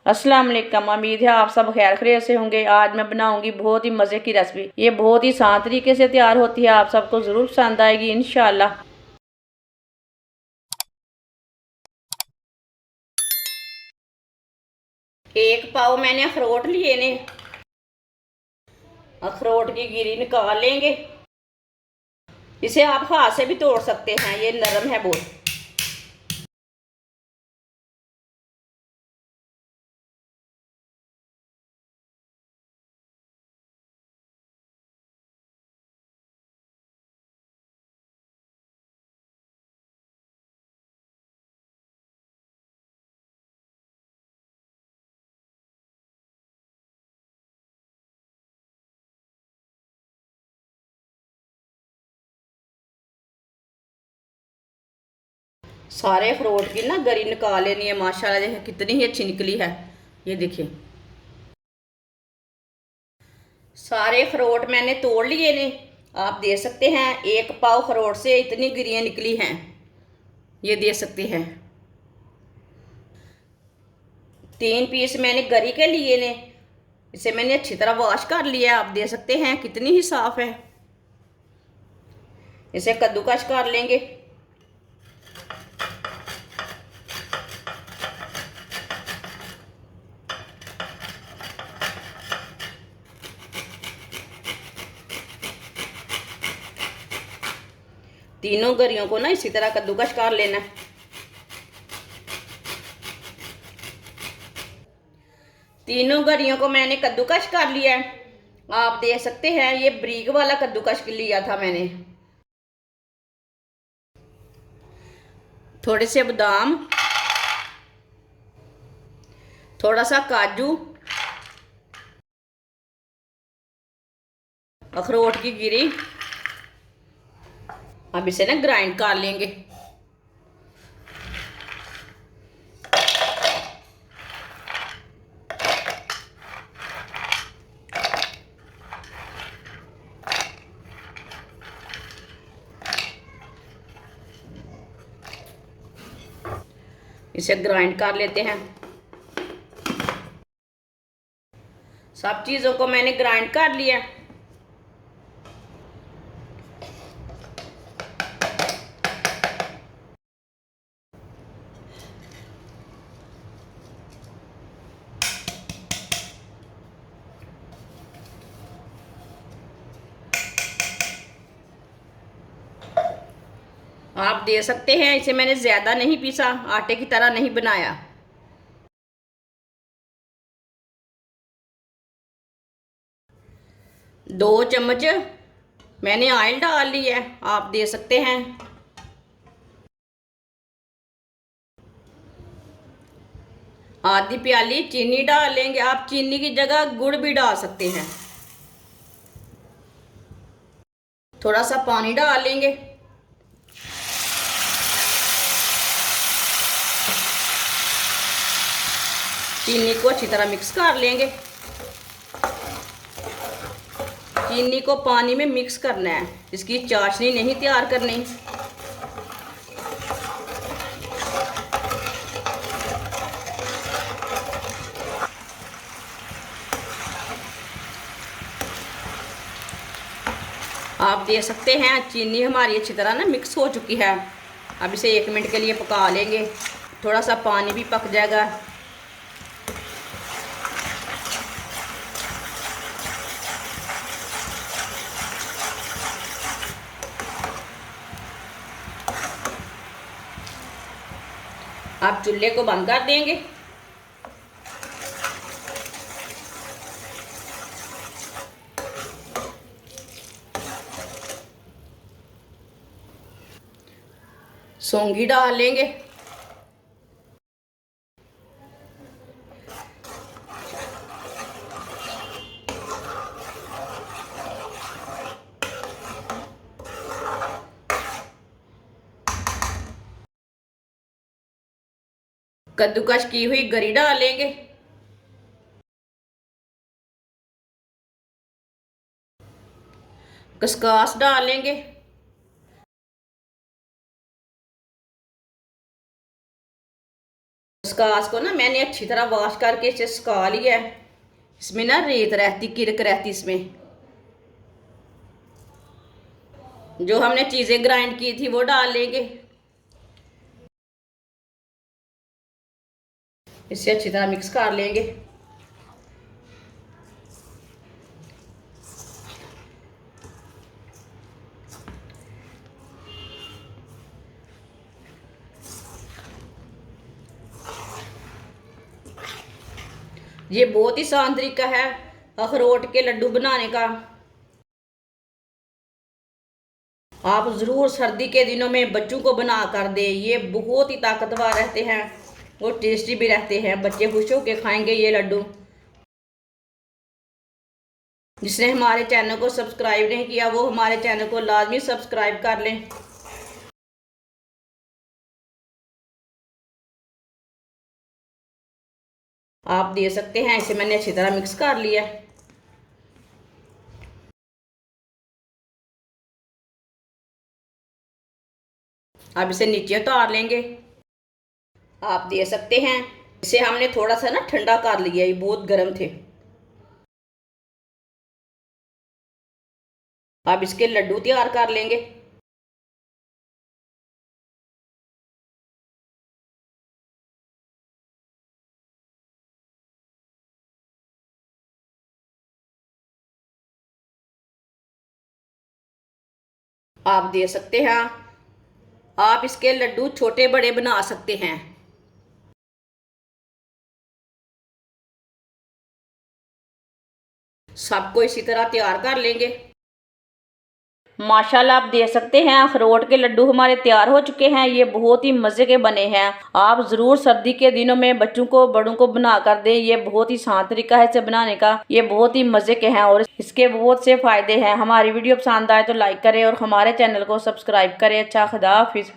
अस्सलाम वालेकुम। उम्मीद है आप सब खैर खैरियत से होंगे। आज मैं बनाऊंगी बहुत ही मज़े की रेसिपी। ये बहुत ही आसान तरीके से तैयार होती है, आप सबको ज़रूर पसंद आएगी इंशाल्लाह। एक पाव मैंने अखरोट लिए ने, अखरोट की गिरी निकाल लेंगे। इसे आप हाथ से भी तोड़ सकते हैं, ये नरम है बहुत। सारे अखरोट की ना गरी निकाल लेनी है। माशाल्लाह देखिए कितनी ही अच्छी निकली है। ये देखिए सारे अखरोट मैंने तोड़ लिए ने। आप देख सकते हैं एक पाव अखरोट से इतनी गिरियाँ निकली हैं, ये देख सकते हैं। 3 पीस मैंने गरी के लिए ने। इसे मैंने अच्छी तरह वॉश कर लिया, आप देख सकते हैं कितनी ही साफ है। इसे कद्दूकस कर लेंगे। तीनों गरियों को ना इसी तरह कद्दूकस कर लेना। तीनों गरियों को मैंने कद्दूकस कर लिया है। आप देख सकते हैं ये बारीक वाला कद्दूकस लिया था मैंने। थोड़े से बादाम, थोड़ा सा काजू, अखरोट की गिरी। अब इसे ना ग्राइंड कर लेंगे। इसे ग्राइंड कर लेते हैं। सब चीज़ों को मैंने ग्राइंड कर लिया। आप दे सकते हैं इसे मैंने ज़्यादा नहीं पीसा, आटे की तरह नहीं बनाया। दो चम्मच मैंने ऑयल डाल लिया है, आप दे सकते हैं। आधी प्याली चीनी डाल लेंगे, आप चीनी की जगह गुड़ भी डाल सकते हैं। थोड़ा सा पानी डाल लेंगे। चीनी को अच्छी तरह मिक्स कर लेंगे। चीनी को पानी में मिक्स करना है, इसकी चाशनी नहीं तैयार करनी। आप देख सकते हैं चीनी हमारी अच्छी तरह ना मिक्स हो चुकी है। अब इसे 1 मिनट के लिए पका लेंगे, थोड़ा सा पानी भी पक जाएगा। आप चूल्हे को बंद कर देंगे। सौंगी डाल लेंगे। कद्दूकस की हुई गरी डाल लेंगे। खसखस डाल लेंगे। खसकास को ना मैंने अच्छी तरह वॉश करके इसे सुखा लिया है। इसमें ना रेत रहती, किरक रहती इसमें। जो हमने चीज़ें ग्राइंड की थी वो डाल लेंगे। इसे अच्छी तरह मिक्स कर लेंगे। ये बहुत ही आसान तरीका है अखरोट के लड्डू बनाने का। आप ज़रूर सर्दी के दिनों में बच्चों को बना कर दें। ये बहुत ही ताकतवर रहते हैं और टेस्टी भी रहते हैं। बच्चे खुश होकर खाएंगे ये लड्डू। जिसने हमारे चैनल को सब्सक्राइब नहीं किया वो हमारे चैनल को लाजमी सब्सक्राइब कर लें। आप दे सकते हैं। इसे मैंने अच्छी तरह मिक्स कर लिया। अब इसे नीचे उतार लेंगे। आप दे सकते हैं। इसे हमने थोड़ा सा ना ठंडा कर लिया, ये बहुत गर्म थे। अब इसके लड्डू तैयार कर लेंगे। आप दे सकते हैं। आप इसके लड्डू छोटे बड़े बना सकते हैं। सबको इसी तरह तैयार कर लेंगे। माशाल्लाह आप देख सकते हैं अखरोट के लड्डू हमारे तैयार हो चुके हैं। ये बहुत ही मज़े के बने हैं। आप ज़रूर सर्दी के दिनों में बच्चों को बड़ों को बना कर दें। ये बहुत ही आसान तरीका है इसे बनाने का। ये बहुत ही मज़े के हैं और इसके बहुत से फ़ायदे हैं। हमारी वीडियो पसंद आए तो लाइक करें और हमारे चैनल को सब्सक्राइब करें। अच्छा, खुदा हाफिज़।